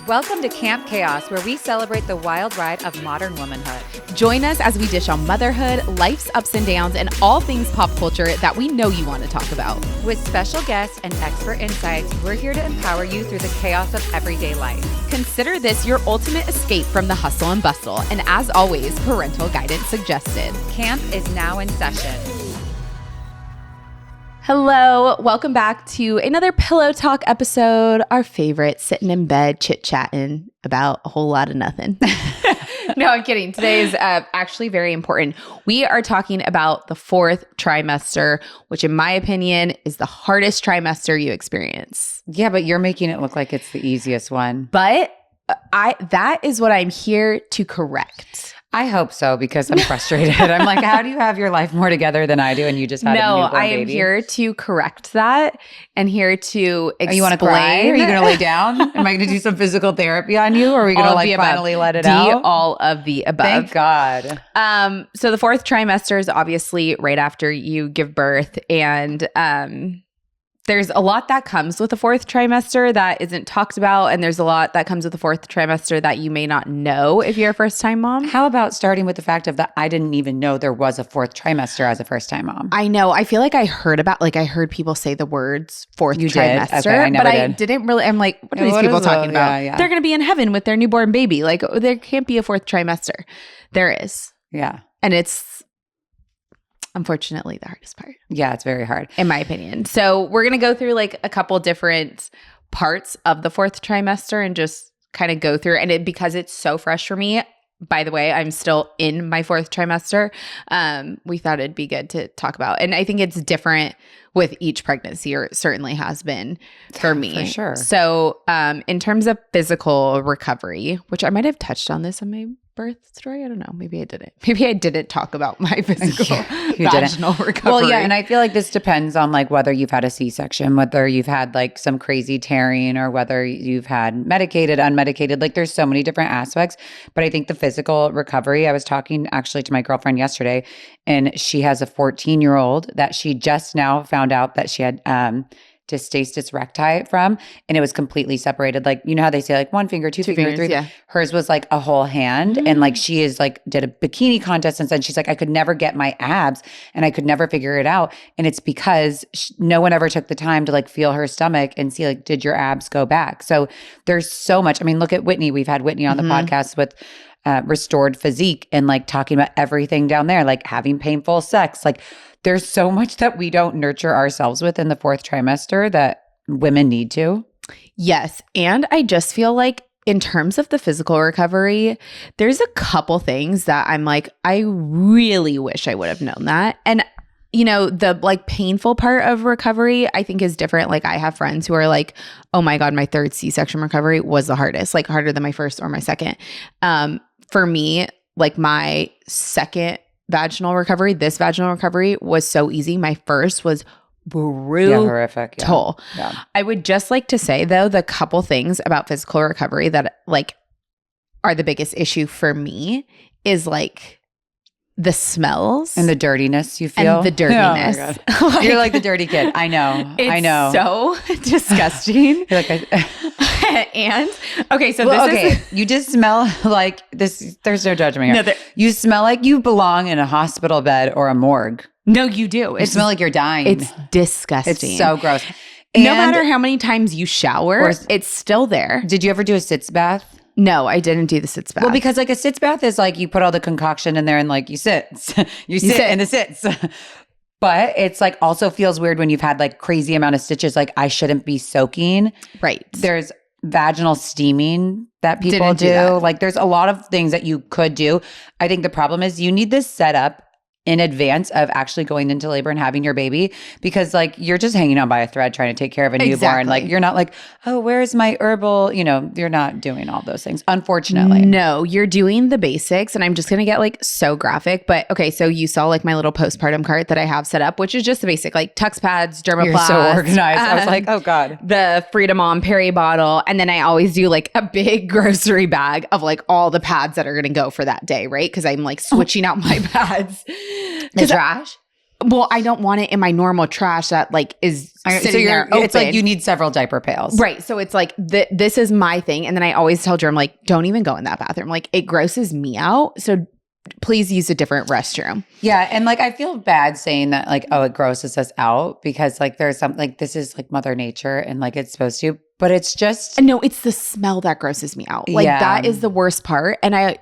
Welcome to Camp Chaos, where we celebrate the wild ride of modern womanhood. Join us as we dish on motherhood, life's ups and downs, and all things pop culture that we know you want to talk about. With special guests and expert insights, we're here to empower you through the chaos of everyday life. Consider this your ultimate escape from the hustle and bustle. And as always, parental guidance suggested. Camp is now in session. Hello, welcome back to another Pillow Talk episode, our favorite, sitting in bed, chit-chatting about a whole lot of nothing. No, I'm kidding. Today is actually very important. We are talking about the fourth trimester, which in my opinion is the hardest trimester you experience. Yeah, but you're making it look like it's the easiest one. But that is what I'm here to correct. I hope so, because I'm frustrated. I'm like, how do you have your life more together than I do, and you just had a newborn baby? No, I am here to correct that and here to explain. You want to cry? Are you going to lay down? Am I going to do some physical therapy on you? Or are we going to finally let it out? All of the above. Thank God. So the fourth trimester is obviously right after you give birth, and there's a lot that comes with the fourth trimester that isn't talked about, and there's a lot that comes with the fourth trimester that you may not know if you're a first-time mom. How about starting with the fact of that I didn't even know there was a fourth trimester as a first-time mom? I know. I feel like I heard people say the words fourth trimester, Okay, I never but did. I didn't really. I'm like, what are these people talking about? Yeah. They're going to be in heaven with their newborn baby. Like, there can't be a fourth trimester. There is. Yeah. And it's unfortunately the hardest part. Yeah, it's very hard. In my opinion. So we're going to go through like a couple different parts of the fourth trimester and just kind of go through. And because it's so fresh for me, by the way, I'm still in my fourth trimester. We thought it'd be good to talk about. And I think it's different with each pregnancy, or it certainly has been for me. For sure. So in terms of physical recovery, which I might have touched on this on my birth story. I don't know. Maybe I didn't. Maybe I didn't talk about my physical vaginal recovery. Well, yeah. And I feel like this depends on like whether you've had a C-section, whether you've had like some crazy tearing, or whether you've had medicated, unmedicated. Like there's so many different aspects. But I think the physical recovery, I was talking actually to my girlfriend yesterday, and she has a 14-year-old that she just now found out that she had diastasis recti from, and it was completely separated. Like, you know how they say like one finger, two fingers, three. Yeah. Hers was like a whole hand. And like she is like did a bikini contest, and she's like, I could never get my abs and I could never figure it out. And it's because no one ever took the time to like feel her stomach and see like, did your abs go back? So there's so much. I mean, look at Whitney. We've had Whitney on the podcast with restored physique and like talking about everything down there, like having painful sex. Like there's so much that we don't nurture ourselves with in the fourth trimester that women need to. Yes. And I just feel like in terms of the physical recovery, there's a couple things that I'm like, I really wish I would have known that. And you know, the like painful part of recovery, I think is different. Like I have friends who are like, oh my God, my third C-section recovery was the hardest, like harder than my first or my second. For me, like my second vaginal recovery, this vaginal recovery was so easy. My first was brutal. Yeah, horrific. Yeah. I would just like to say though, the couple things about physical recovery that like are the biggest issue for me is like the smells and the dirtiness you feel. And the dirtiness. Oh you're like the dirty kid. I know. It's I know. So disgusting. You're like, and okay, so you just smell like this. There's no judgment here. You smell like you belong in a hospital bed or a morgue. No, you do. You smell like you're dying. It's disgusting. It's so gross. And no matter how many times you shower, it's still there. Did you ever do a sitz bath? No, I didn't do the sitz bath. Well, because like a sitz bath is like you put all the concoction in there and like you sit in the sits. But it's like also feels weird when you've had like crazy amount of stitches. Like I shouldn't be soaking. Right. There's vaginal steaming that people do. Like there's a lot of things that you could do. I think the problem is you need this set up in advance of actually going into labor and having your baby, because like you're just hanging on by a thread trying to take care of a newborn. Exactly. Like you're not like, oh, where's my herbal? You know, you're not doing all those things, unfortunately. No, you're doing the basics, and I'm just gonna get like so graphic. But okay, so you saw like my little postpartum cart that I have set up, which is just the basic like Tux pads, Dermaplast. You're so organized. I was like, oh God. The Freedom On Peri bottle, and then I always do like a big grocery bag of like all the pads that are gonna go for that day, right? Because I'm like switching out my pads. The trash? Well, I don't want it in my normal trash that like is sitting there open. It's like you need several diaper pails. Right. So it's like, this is my thing. And then I always tell Jerome, like, don't even go in that bathroom. Like, it grosses me out. So please use a different restroom. Yeah. And like, I feel bad saying that, like, oh, it grosses us out because like there's something like this is like Mother Nature and like it's supposed to, but it's just. No, it's the smell that grosses me out. Like, that is the worst part. And and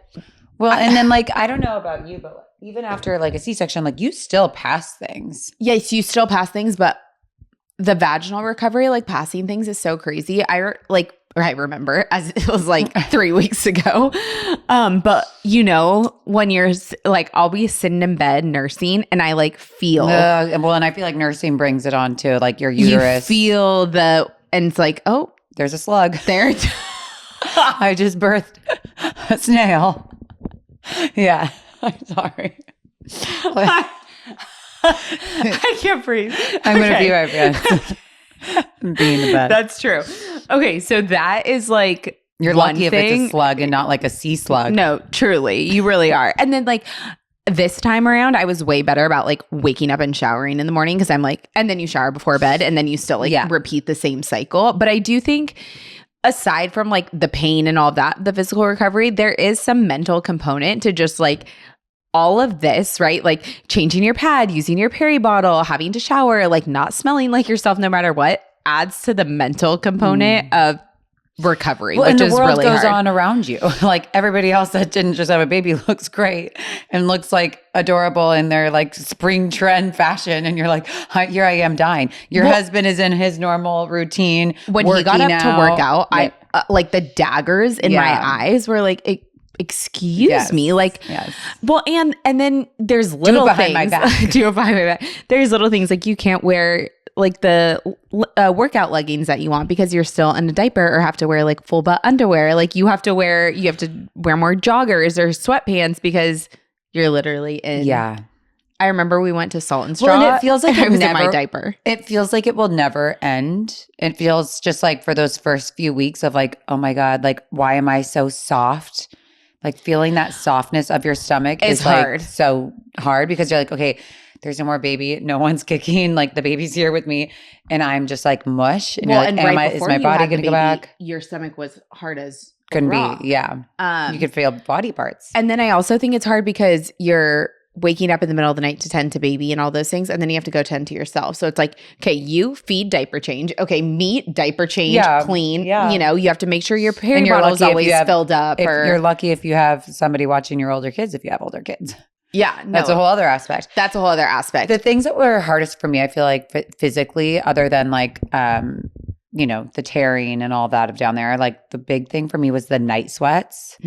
then like, I don't know about you, but even after like a C-section, like you still pass things. Yes, you still pass things, but the vaginal recovery, like passing things is so crazy. I remember as it was like 3 weeks ago. But you know, when you're like, I'll be sitting in bed nursing and I like feel. Well, and I feel like nursing brings it on to like your uterus. You feel and it's like, oh, there's a slug. There. I just birthed a snail. Yeah. I'm sorry. I can't breathe. I'm going to be right back. Be in the bed. That's true. Okay, so that is like you're lucky if it's a slug and not like a sea slug. No, truly, you really are. And then like this time around, I was way better about like waking up and showering in the morning because I'm like, and then you shower before bed, and then you still like repeat the same cycle. But I do think, aside from like the pain and all of that, the physical recovery, there is some mental component to just like all of this, right? Like changing your pad, using your peri bottle, having to shower, like not smelling like yourself no matter what, adds to the mental component of recovery, which is really hard. And the world goes on around you. Like everybody else that didn't just have a baby looks great and looks like adorable in their like spring trend fashion. And you're like, here I am dying. Your husband is in his normal routine. When he got up to work out, I like the daggers in my eyes were like, excuse me, like, well, and then there's little things. Do it behind my back. There's little things like you can't wear like the workout leggings that you want because you're still in a diaper, or have to wear like full butt underwear. Like you have to wear more joggers or sweatpants because you're literally in. Yeah. I remember we went to Salt and Straw. Well, and it feels like I was in my diaper. It feels like it will never end. It feels just like for those first few weeks of like, oh my God, like why am I so soft? Like feeling that softness of your stomach is hard. Like so hard because you're like, okay, there's no more baby. No one's kicking. Like the baby's here with me, and I'm just like mush. And well, you're like, and right is my body going to go back? Your stomach was hard as couldn't raw. Be. Yeah, you could feel body parts. And then I also think it's hard because you're waking up in the middle of the night to tend to baby and all those things, and then you have to go tend to yourself. So it's like, okay, you feed, diaper change. Okay, meet, diaper change, clean. Yeah. You know, you have to make sure your peri bottle is always filled up. You're lucky if you have somebody watching your older kids. If you have older kids. Yeah, no. That's a whole other aspect. That's a whole other aspect. The things that were hardest for me, I feel like physically, other than like, you know, the tearing and all that of down there, like the big thing for me was the night sweats.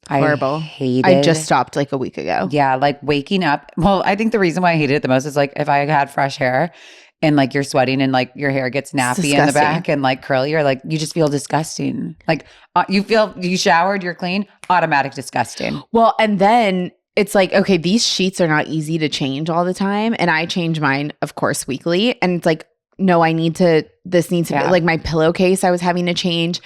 Horrible. I hated. I just stopped like a week ago. Yeah, like waking up. Well, I think the reason why I hated it the most is like if I had fresh hair and like you're sweating and like your hair gets nappy in the back and like curly, you're like, you just feel disgusting. Like you showered, you're clean, automatic disgusting. Well, and then it's like, okay, these sheets are not easy to change all the time. And I change mine, of course, weekly. And it's like, no, this needs to be like my pillowcase I was having to change.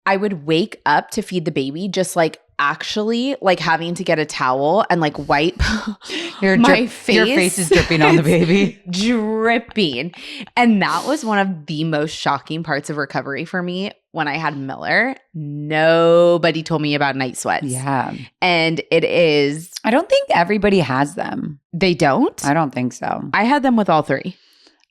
I would wake up to feed the baby just like actually like having to get a towel and like wipe my face. Your face is dripping on the baby. Dripping. And that was one of the most shocking parts of recovery for me when I had Miller. Nobody told me about night sweats. Yeah. And it is. I don't think everybody has them. They don't? I don't think so. I had them with all three.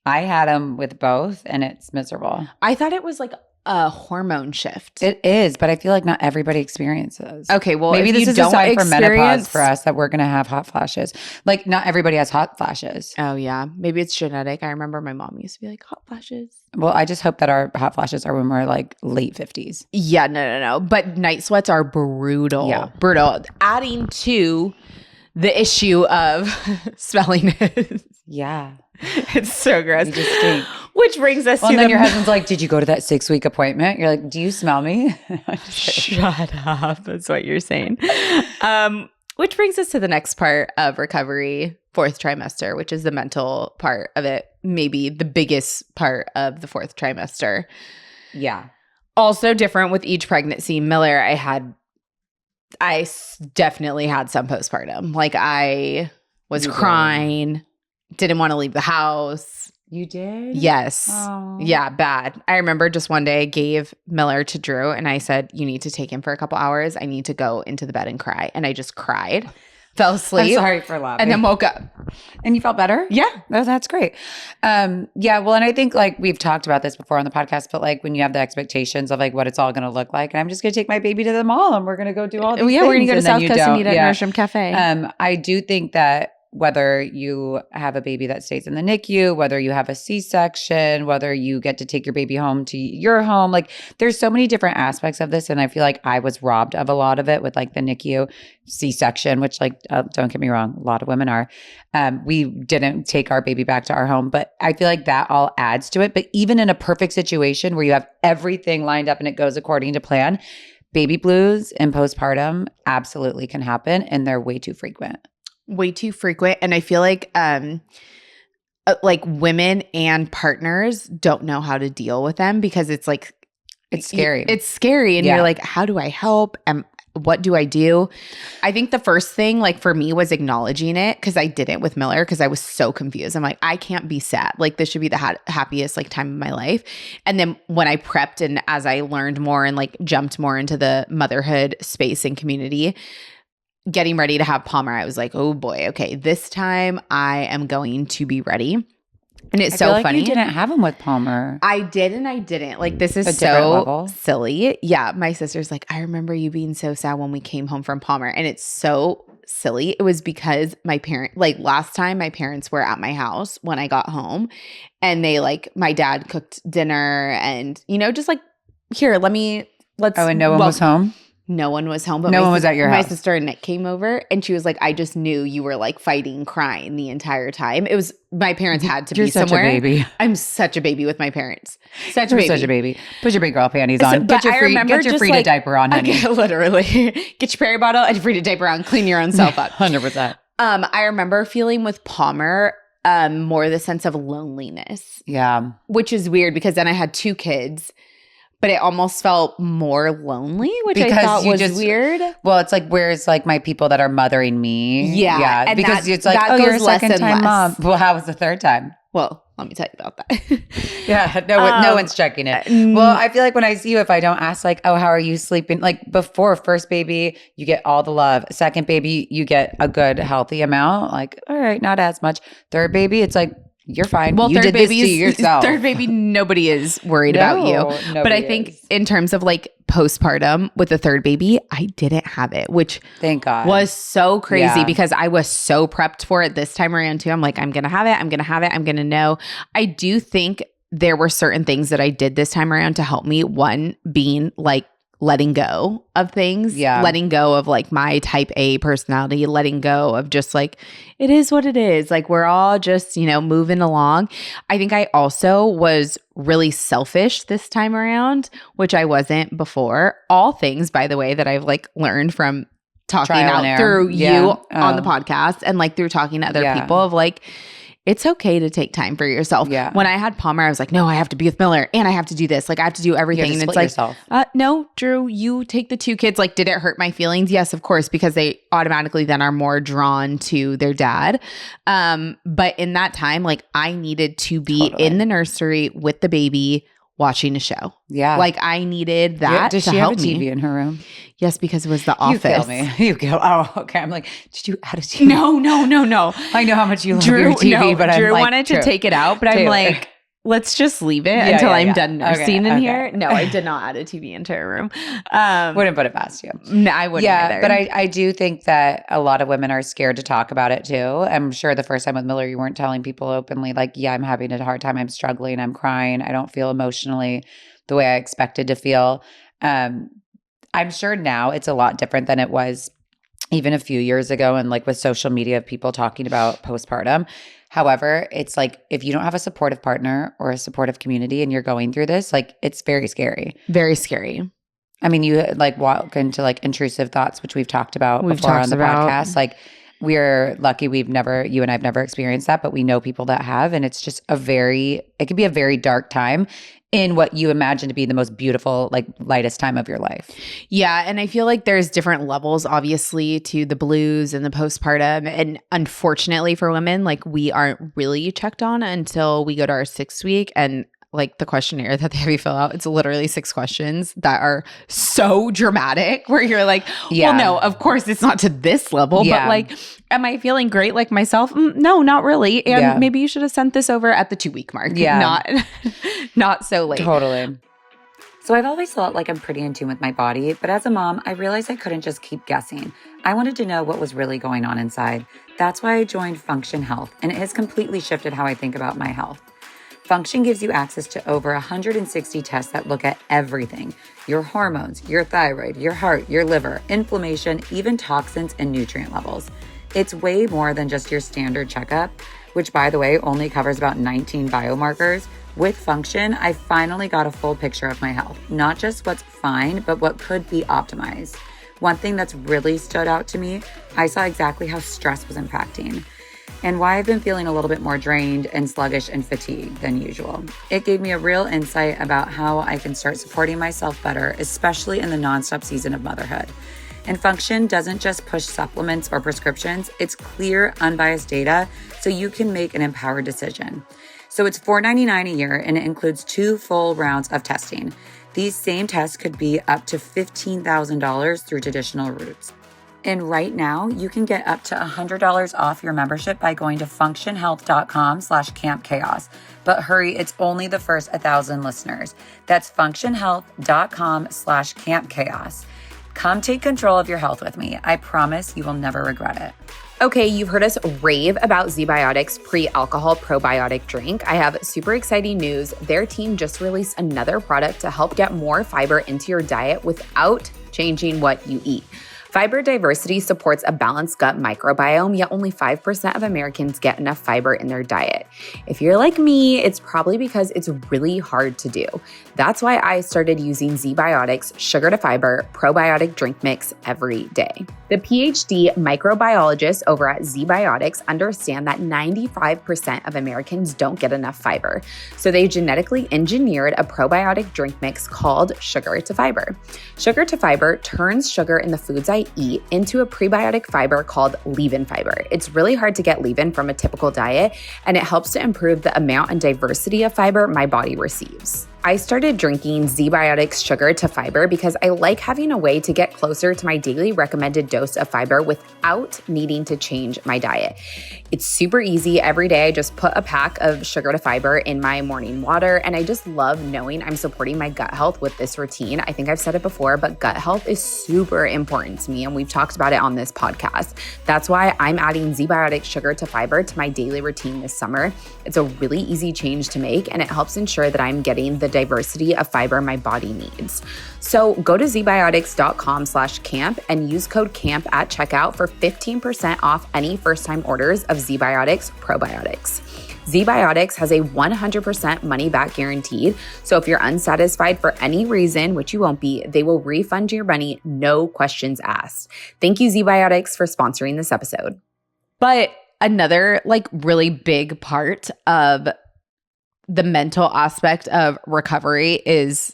I had them with both and it's miserable. I thought it was like a hormone shift. It is, but I feel like not everybody experiences. Okay, well, maybe this is a sign for menopause for us that we're going to have hot flashes. Like not everybody has hot flashes. Oh yeah, maybe it's genetic. I remember my mom used to be like hot flashes. Well, I just hope that our hot flashes are when we're like late 50s. Yeah, no. But night sweats are brutal. Yeah, brutal. Adding to the issue of smelling it. Yeah. It's so gross. You just stink. Which brings us to and then your husband's like, did you go to that 6-week appointment? You're like, do you smell me? Shut up. That's what you're saying. Which brings us to the next part of recovery, 4th trimester, which is the mental part of it. Maybe the biggest part of the 4th trimester. Yeah. Also different with each pregnancy. Miller, I definitely had some postpartum. Like I was crying didn't want to leave the house. You did? Yes. Oh. Yeah, bad. I remember just one day I gave Miller to Drew and I said, you need to take him for a couple hours. I need to go into the bed and cry. And I just cried, fell asleep. I'm sorry for laughing. And then woke up. And you felt better? Yeah. Oh, that's great. Yeah. Well, and I think like we've talked about this before on the podcast, but like when you have the expectations of like what it's all going to look like, and I'm just going to take my baby to the mall and we're going to go do all these things. We're going to go to and then South you Coast and don't. eat at Nordstrom Cafe. I do think that whether you have a baby that stays in the NICU, whether you have a C-section, whether you get to take your baby home to your home, like there's so many different aspects of this. And I feel like I was robbed of a lot of it with like the NICU C-section, which like, don't get me wrong, a lot of women are. We didn't take our baby back to our home, but I feel like that all adds to it. But even in a perfect situation where you have everything lined up and it goes according to plan, baby blues and postpartum absolutely can happen, and they're way too frequent. Way too frequent. And I feel like women and partners don't know how to deal with them because it's like it's scary. It's scary. And you're like, how do I help? And what do I do? I think the first thing like for me was acknowledging it, because I didn't with Miller because I was so confused. I'm like, I can't be sad. Like this should be the happiest like time of my life. And then when I prepped and as I learned more and like jumped more into the motherhood space and community, getting ready to have Palmer, I was like, oh boy, okay, this time I am going to be ready. And it's so funny. You didn't have him with Palmer. I did and I didn't. Like this is A different so level. silly. Yeah, my sister's like, I remember you being so sad when we came home from Palmer. And it's so silly. It was because last time my parents were at my house when I got home, and they like, my dad cooked dinner and, just like, here, let's. Oh, and no one was home? No one was home, but no one was at your house. My sister and Nick came over, and she was like, "I just knew you were like fighting, crying the entire time." It was my parents had to be somewhere. You're such a baby. I'm such a baby with my parents. Such a baby. Put your big girl panties on. Get your free diaper on, honey. Okay, literally, get your Perry bottle and your free diaper on. Clean your own self up. 100%. I remember feeling with Palmer more the sense of loneliness. Yeah, which is weird because then I had 2 kids. But it almost felt more lonely, which I thought was weird. Well, it's like, where's like my people that are mothering me? Yeah. And because it's like, oh, you're a second-time mom. Well, how was the third time? Well, let me tell you about that. Yeah, no one's checking it. Well, I feel like when I see you, if I don't ask like, oh, how are you sleeping? Like before first baby, you get all the love. Second baby, you get a good, healthy amount. Like, all right, not as much. Third baby, it's like, you're fine. Well, you did this to yourself. Third baby, nobody is worried about you. But I think in terms of like postpartum with the third baby, I didn't have it, which thank God was so crazy because I was so prepped for it this time around too. I'm like, I'm going to have it. I'm going to have it. I'm going to know. I do think there were certain things that I did this time around to help me. One being like letting go of things, letting go of like my type A personality, letting go of just like, it is what it is. Like we're all just, moving along. I think I also was really selfish this time around, which I wasn't before. All things, by the way, that I've like learned from talking out through you on the podcast and like through talking to other people of like, it's okay to take time for yourself. Yeah. When I had Palmer, I was like, no, I have to be with Miller and I have to do this. Like I have to do everything. And it's like, no, Drew, you take the 2 kids. Like, did it hurt my feelings? Yes, of course, because they automatically then are more drawn to their dad. But in that time, like I needed to be in the nursery with the baby watching a show. Yeah. Like I needed that Does to she help have a TV in her room? Yes, because it was the office. You kill me. You kill. Oh, okay. I'm like, did you add a TV? No. I know how much you love your TV, but Drew I'm like, wanted to take it out, but I'm like, let's just leave it until I'm done nursing in here. No, I did not add a TV into her room. Wouldn't put it past you. No, I wouldn't either. But I do think that a lot of women are scared to talk about it too. I'm sure the first time with Miller, you weren't telling people openly like, yeah, I'm having a hard time. I'm struggling. I'm crying. I don't feel emotionally the way I expected to feel. I'm sure now it's a lot different than it was even a few years ago, and like with social media of people talking about postpartum. However, it's like if you don't have a supportive partner or a supportive community and you're going through this, like it's very scary. Very scary. I mean, you like walk into like intrusive thoughts, which we've talked about before on the podcast. Like we're lucky you and I've never experienced that, but we know people that have, and it's just it can be a very dark time. in what you imagine to be the most beautiful, like lightest time of your life. Yeah. And I feel like there's different levels, obviously, to the blues and the postpartum. And unfortunately for women, like we aren't really checked on until we go to our 6th week. And like the questionnaire that they have you fill out, it's literally 6 questions that are so dramatic where you're like, well, no, of course it's not to this level, but like, am I feeling great like myself? No, not really. And maybe you should have sent this over at the 2-week mark. Not so late. Totally. So I've always felt like I'm pretty in tune with my body, but as a mom, I realized I couldn't just keep guessing. I wanted to know what was really going on inside. That's why I joined Function Health, and it has completely shifted how I think about my health. Function gives you access to over 160 tests that look at everything: your hormones, your thyroid, your heart, your liver, inflammation, even toxins and nutrient levels. It's way more than just your standard checkup, which, by the way, only covers about 19 biomarkers. With Function, I finally got a full picture of my health, not just what's fine, but what could be optimized. One thing that's really stood out to me, I saw exactly how stress was impacting and why I've been feeling a little bit more drained and sluggish and fatigued than usual. It gave me a real insight about how I can start supporting myself better, especially in the nonstop season of motherhood. And Function doesn't just push supplements or prescriptions, it's clear, unbiased data so you can make an empowered decision. So it's $4.99 a year and it includes 2 full rounds of testing. These same tests could be up to $15,000 through traditional routes. And right now, you can get up to $100 off your membership by going to functionhealth.com/campchaos. But hurry, it's only the first 1,000 listeners. That's functionhealth.com/campchaos. Come take control of your health with me. I promise you will never regret it. Okay, you've heard us rave about ZBiotics pre-alcohol probiotic drink. I have super exciting news. Their team just released another product to help get more fiber into your diet without changing what you eat. Fiber diversity supports a balanced gut microbiome, yet only 5% of Americans get enough fiber in their diet. If you're like me, it's probably because it's really hard to do. That's why I started using ZBiotics Sugar to Fiber probiotic drink mix every day. The PhD microbiologists over at ZBiotics understand that 95% of Americans don't get enough fiber. So they genetically engineered a probiotic drink mix called Sugar to Fiber. Sugar to Fiber turns sugar in the foods I eat into a prebiotic fiber called leave-in fiber. It's really hard to get leave-in from a typical diet, and it helps to improve the amount and diversity of fiber my body receives. I started drinking ZBiotics Sugar to Fiber because I like having a way to get closer to my daily recommended dose of fiber without needing to change my diet. It's super easy. Every day I just put a pack of Sugar to Fiber in my morning water, and I just love knowing I'm supporting my gut health with this routine. I think I've said it before, but gut health is super important to me, and we've talked about it on this podcast. That's why I'm adding ZBiotics Sugar to Fiber to my daily routine this summer. It's a really easy change to make, and it helps ensure that I'm getting the diversity of fiber my body needs. So go to zbiotics.com/camp and use code CAMP at checkout for 15% off any first-time orders of ZBiotics probiotics. ZBiotics has a 100% money-back guaranteed, so if you're unsatisfied for any reason, which you won't be, they will refund your money, no questions asked. Thank you, ZBiotics, for sponsoring this episode. But another like really big part of the mental aspect of recovery is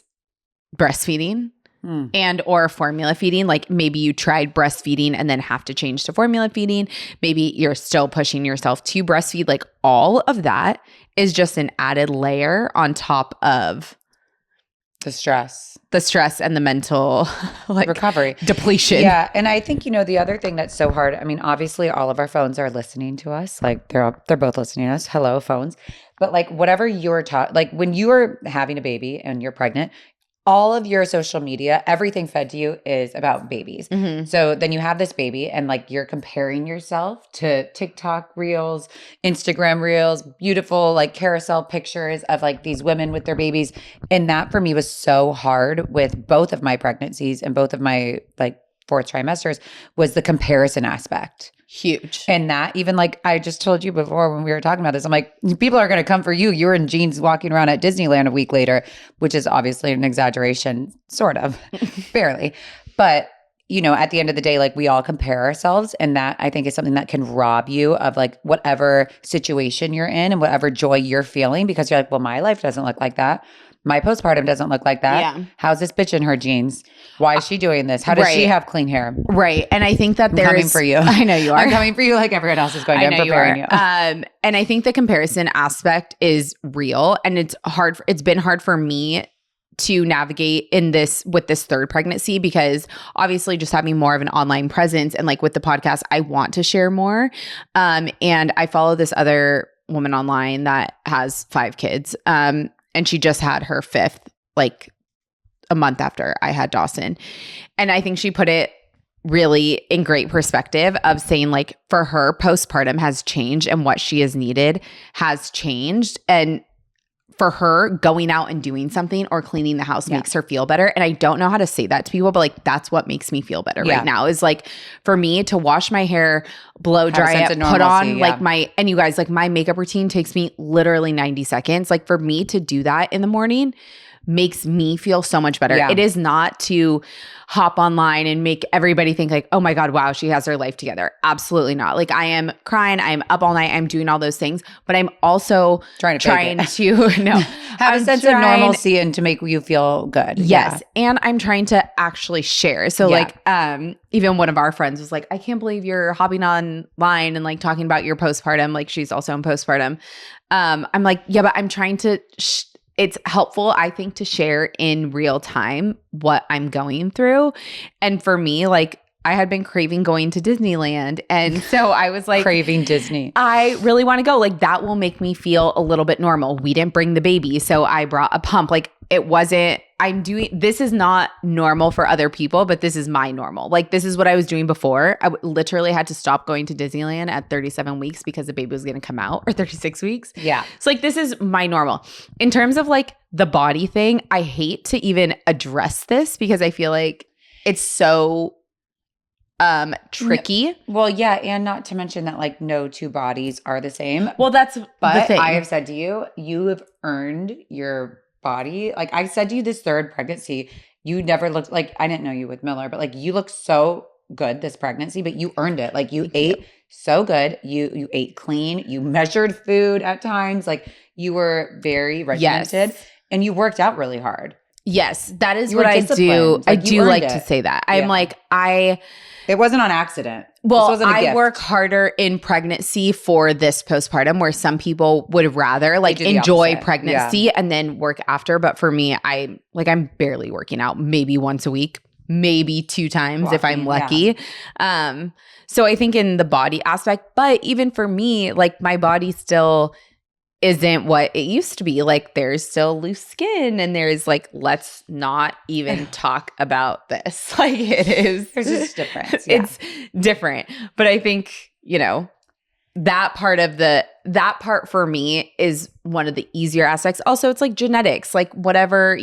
breastfeeding and or formula feeding. Like maybe you tried breastfeeding and then have to change to formula feeding. Maybe you're still pushing yourself to breastfeed. Like all of that is just an added layer on top of the stress and the mental like recovery depletion. Yeah. And I think, the other thing that's so hard, I mean, obviously all of our phones are listening to us. Like they're both listening to us. Hello, phones. But like whatever you're taught, like when you are having a baby and you're pregnant, all of your social media, everything fed to you is about babies. Mm-hmm. So then you have this baby and like you're comparing yourself to TikTok reels, Instagram reels, beautiful like carousel pictures of like these women with their babies. And that for me was so hard with both of my pregnancies and both of my like 4th trimesters was the comparison aspect. Huge. And that even like I just told you before when we were talking about this, I'm like, people are going to come for you. You're in jeans walking around at Disneyland a week later, which is obviously an exaggeration, sort of, barely. But, at the end of the day, like we all compare ourselves. And that I think is something that can rob you of like whatever situation you're in and whatever joy you're feeling because you're like, well, my life doesn't look like that. My postpartum doesn't look like that. Yeah. How's this bitch in her jeans? Why is she doing this? How does she have clean hair? Right. And I think that I'm coming for you. I know you are. I'm coming for you like everyone else is going to. I'm preparing you. And I think the comparison aspect is real. And it's been hard for me to navigate with this third pregnancy, because obviously just having more of an online presence and like with the podcast, I want to share more. And I follow this other woman online that has 5 kids. And she just had her 5th, like a month after I had Dawson. And I think she put it really in great perspective of saying like for her, postpartum has changed and what she has needed has changed. And for her, going out and doing something or cleaning the house makes her feel better. And I don't know how to say that to people, but like that's what makes me feel better right now is like for me to wash my hair, blow dry it, put on like and you guys, like my makeup routine takes me literally 90 seconds. Like for me to do that in the morning makes me feel so much better. It is not to hop online and make everybody think like, oh my God, wow, she has her life together. Absolutely not. Like I am crying, I'm up all night, I'm doing all those things, but I'm also trying to have a sense of normalcy and to make you feel good. Yes. And I'm trying to actually share. So like even one of our friends was like, I can't believe you're hopping online and like talking about your postpartum. Like she's also in postpartum. I'm like, yeah, but I'm trying to it's helpful, I think, to share in real time what I'm going through. And for me, like I had been craving going to Disneyland. And so I was like, craving Disney. I really want to go. Like that will make me feel a little bit normal. We didn't bring the baby, so I brought a pump. Like it wasn't, this is not normal for other people, but this is my normal. Like this is what I was doing before. I literally had to stop going to Disneyland at 37 weeks because the baby was going to come out, or 36 weeks. Yeah. So like this is my normal. In terms of like the body thing, I hate to even address this because I feel like it's so tricky. Well, yeah, and not to mention that like no two bodies are the same. Well, that's but the thing. I have said to you, you have earned your body. Like I said to you this third pregnancy, you never looked like, I didn't know you with Miller, but like you look so good this pregnancy, but you earned it. Like you ate so good. You ate clean. You measured food at times. Like you were very regimented and you worked out really hard. Yes, that is what I do. Like, I do like to say that. I'm like, it wasn't on accident. Well, I work harder in pregnancy for this postpartum, where some people would rather like enjoy pregnancy and then work after. But for me, I'm barely working out, maybe once a week, maybe 2 times if I'm lucky. So I think in the body aspect, but even for me, like my body still isn't what it used to be. Like there's still loose skin and there's like, let's not even talk about this. Like it is. There's just difference. It's different. But I think, that part for me is one of the easier aspects. Also, it's like genetics, like whatever,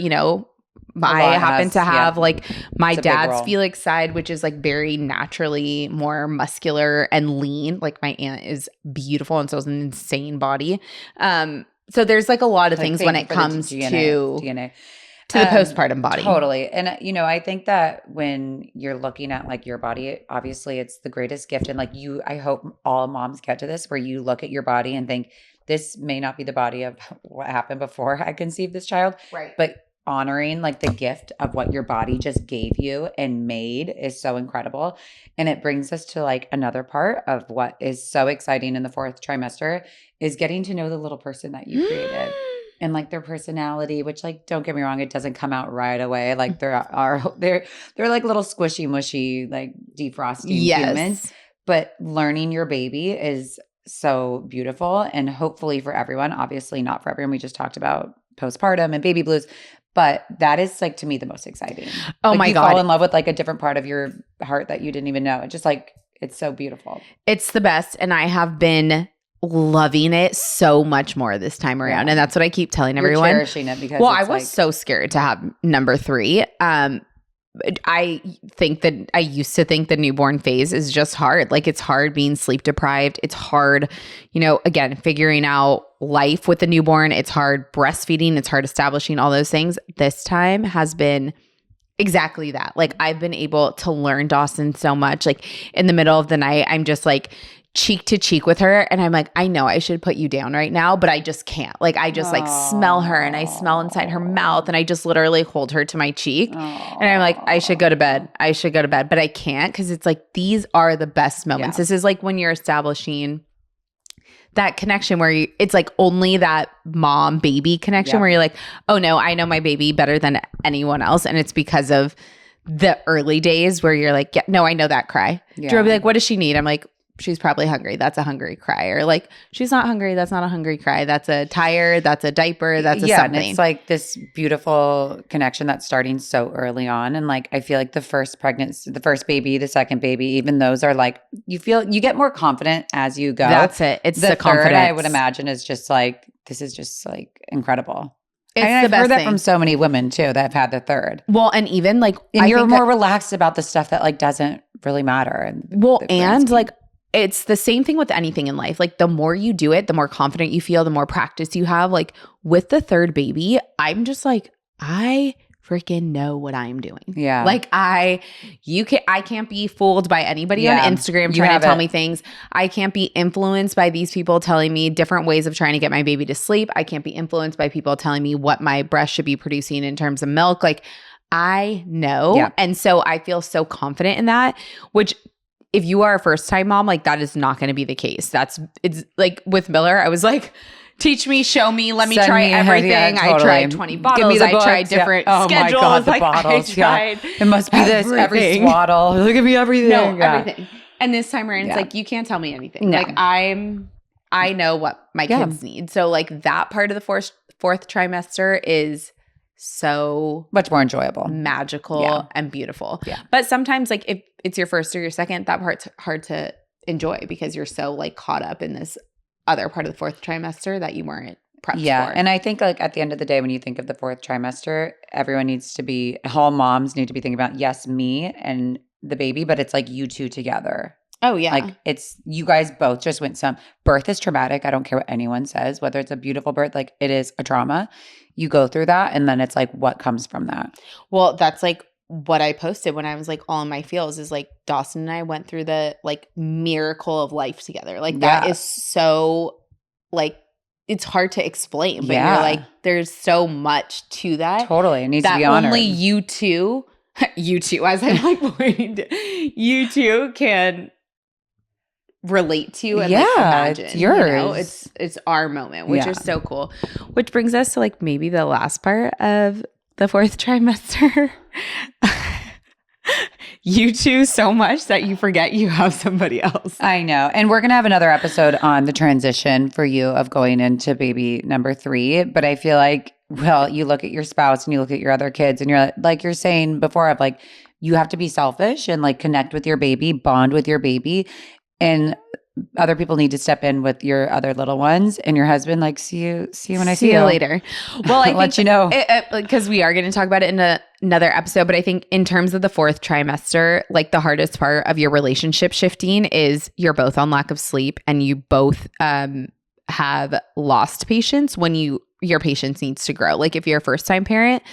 I happen to have like my dad's Felix side, which is like very naturally more muscular and lean. Like my aunt is beautiful and so is an insane body. So there's like a lot of things when it comes to DNA. To the postpartum body. Totally. And, I think that when you're looking at like your body, obviously it's the greatest gift. And like I hope all moms get to this where you look at your body and think, this may not be the body of what happened before I conceived this child. Right. But honoring like the gift of what your body just gave you and made is so incredible. And it brings us to like another part of what is so exciting in the 4th trimester is getting to know the little person that you created. And like their personality, which like, don't get me wrong, it doesn't come out right away. Like they're like little squishy mushy, like defrosting humans. But learning your baby is so beautiful. And hopefully for everyone, obviously not for everyone. We just talked about postpartum and baby blues. But that is like to me the most exciting. Oh like, my God. You fall in love with like a different part of your heart that you didn't even know. It's just like, it's so beautiful. It's the best. And I have been loving it so much more this time around. And that's what I keep telling everyone. You're cherishing it because I was so scared to have number 3. I think that I used to think the newborn phase is just hard. Like it's hard being sleep deprived. It's hard, again, figuring out life with the newborn. It's hard breastfeeding. It's hard establishing all those things. This time has been exactly that. Like I've been able to learn Dawson so much. Like in the middle of the night, I'm just like cheek to cheek with her, and I'm like, I know I should put you down right now, but I just can't. Like, I just like smell her, and I smell inside her mouth, and I just literally hold her to my cheek. And I'm like, I should go to bed. I should go to bed, but I can't, because it's like, these are the best moments. This is like when you're establishing that connection where it's like only that mom baby connection where you're like, oh no, I know my baby better than anyone else. And it's because of the early days where you're like, yeah, no, I know that cry. Drew will be like, what does she need? I'm like, she's probably hungry. That's a hungry cry. Or like, she's not hungry. That's not a hungry cry. That's a tired. That's a diaper. That's a something. And it's like this beautiful connection that's starting so early on. And like, I feel like the first pregnancy, the first baby, the second baby, even those are like, you get more confident as you go. That's it. It's the confidence. Third, I would imagine, is just like, this is just like incredible. I've heard that from so many women too that have had the third. Well, and even like, and you're more relaxed about the stuff that like doesn't really matter. And like, it's the same thing with anything in life. Like, the more you do it, the more confident you feel, the more practice you have. Like, with the third baby, I'm just like, I freaking know what I'm doing. Yeah. Like, I can't be fooled by anybody on Instagram trying to tell me things. I can't be influenced by these people telling me different ways of trying to get my baby to sleep. I can't be influenced by people telling me what my breast should be producing in terms of milk. Like, I know. Yeah. And so I feel so confident in that, which if you are a first time mom, like, that is not going to be the case. It's like with Miller, I was like, teach me, show me, let me try everything. Totally. I tried 20 bottles. I tried different schedules. Oh my God, the bottles. It must be everything. This, every swaddle. Look at me, everything. No, everything. And this time around, it's like, you can't tell me anything. No. Like, I know what my kids need. So like, that part of the fourth trimester is so much more enjoyable, magical, and beautiful. Yeah. But sometimes, like, if it's your first or your second, that part's hard to enjoy because you're so like caught up in this other part of the fourth trimester that you weren't prepped for. Yeah. And I think like at the end of the day, when you think of the fourth trimester, all moms need to be thinking about, yes, me and the baby, but it's like you two together. Oh, yeah. Like, it's you guys both just went birth is traumatic. I don't care what anyone says, whether it's a beautiful birth, like, it is a trauma. You go through that, and then it's like, what comes from that? Well, that's like what I posted when I was like all in my feels is like, Dawson and I went through the like miracle of life together. Like, that is so like, it's hard to explain, but you're like, there's so much to that. Totally. It needs to be honored. Only you two, as I'm like pointing to, you two can relate to and like imagine. It's yours. You know? It's our moment, which is so cool. Which brings us to like maybe the last part of the fourth trimester. You two so much that you forget you have somebody else. I know. And we're going to have another episode on the transition for you of going into baby number 3. But I feel like, well, you look at your spouse and you look at your other kids and you're like you're saying before, of like, you have to be selfish and like connect with your baby, bond with your baby. And other people need to step in with your other little ones, and your husband, like, see you when I see you later. Well, I let you know, because we are going to talk about it in another episode. But I think in terms of the fourth trimester, like, the hardest part of your relationship shifting is you're both on lack of sleep, and you both have lost patience when your patience needs to grow. Like, if you're a first time parent,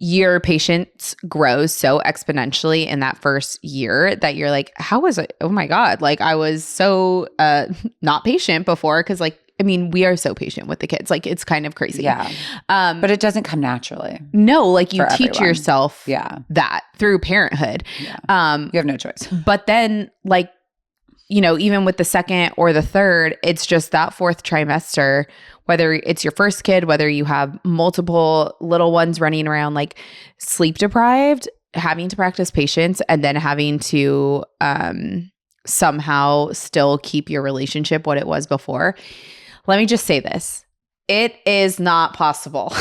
your patience grows so exponentially in that first year that you're like, how was it? Oh my God. Like, I was so not patient before. Cause like, I mean, we are so patient with the kids. Like, it's kind of crazy. Yeah. But it doesn't come naturally. No, like, you teach yourself that through parenthood. Yeah. You have no choice. But then, like, you know, even with the second or the third, it's just that fourth trimester, whether it's your first kid, whether you have multiple little ones running around, like, sleep deprived, having to practice patience, and then having to somehow still keep your relationship what it was before. Let me just say this. It is not possible.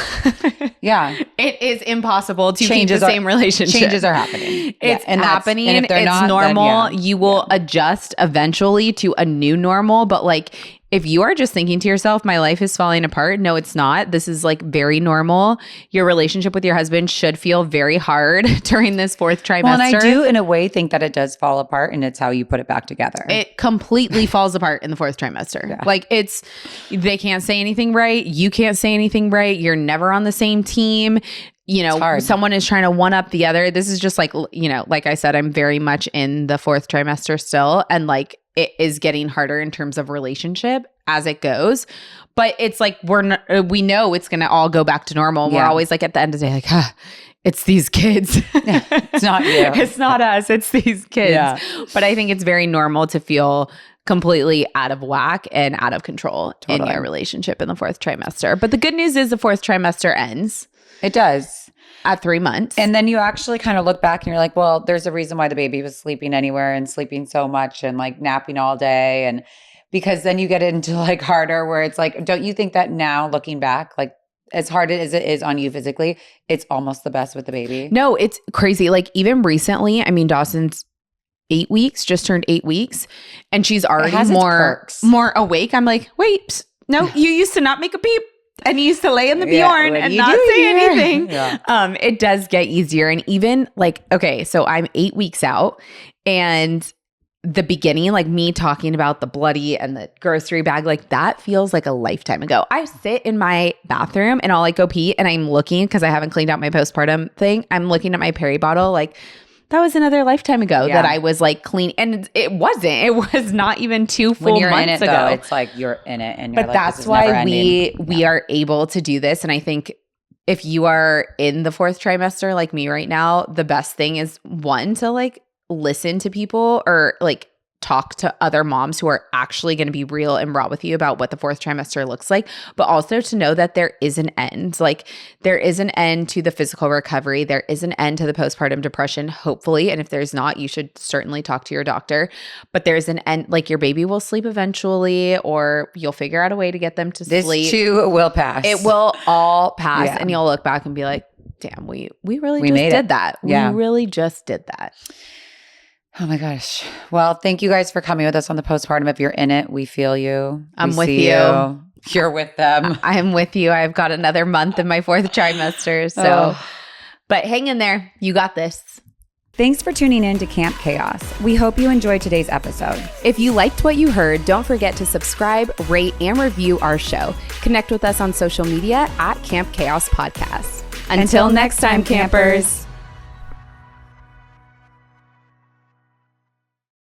Yeah. It is impossible to keep the same relationship. Changes are happening. It's happening. And if they're not, normal. Then, you will adjust eventually to a new normal. But like, if you are just thinking to yourself, my life is falling apart. No, it's not. This is like very normal. Your relationship with your husband should feel very hard during this fourth trimester. Well, and I do in a way think that it does fall apart, and it's how you put it back together. It completely falls apart in the fourth trimester. Yeah. Like, they can't say anything right. You can't say anything right. You're never on the same team. you know, someone is trying to one up the other. This is just like, you know, like I said, I'm very much in the 4th trimester still. And like, it is getting harder in terms of relationship as it goes. But it's like, we know it's going to all go back to normal. We're always like at the end of the day, like, it's these kids. It's not you. It's not us. It's these kids. Yeah. But I think it's very normal to feel completely out of whack and out of control in your relationship in the 4th trimester. But the good news is the 4th trimester ends. It does. At 3 months. And then you actually kind of look back and you're like, well, there's a reason why the baby was sleeping anywhere and sleeping so much and like napping all day. And because then you get into like harder where it's like, don't you think that now looking back, like as hard as it is on you physically, it's almost the best with the baby? No, it's crazy. Like even recently, I mean, Dawson's 8 weeks, just turned 8 weeks, and she's already more awake. I'm like, wait, no, you used to not make a peep. And you used to lay in the Bjorn and not say anything. Yeah. It does get easier. And even like, okay, so I'm 8 weeks out, and the beginning, like me talking about the bloody and the grocery bag, like that feels like a lifetime ago. I sit in my bathroom and I'll like go pee, and I'm looking, because I haven't cleaned out my postpartum thing, I'm looking at my peri bottle like, that was another lifetime ago that I was like clean. And it wasn't. It was not even 2 full when you're months in it, ago. Though, it's like you're in it. And you're but like, that's why we are able to do this. And I think if you are in the 4th trimester like me right now, the best thing is, one, to like listen to people or like talk to other moms who are actually going to be real and raw with you about what the 4th trimester looks like, but also to know that there is an end. Like there is an end to the physical recovery. There is an end to the postpartum depression, hopefully. And if there's not, you should certainly talk to your doctor. But there's an end, like your baby will sleep eventually, or you'll figure out a way to get them to sleep. This too will pass. It will all pass. And you'll look back and be like, damn, we really just did that. We really just did that. Oh my gosh. Well, thank you guys for coming with us on the postpartum. If you're in it, we feel you. I'm with you. You're with them. I'm with you. I've got another month in my 4th trimester. So, but hang in there. You got this. Thanks for tuning in to Camp Chaos. We hope you enjoyed today's episode. If you liked what you heard, don't forget to subscribe, rate, and review our show. Connect with us on social media at Camp Chaos Podcast. Until next time, campers.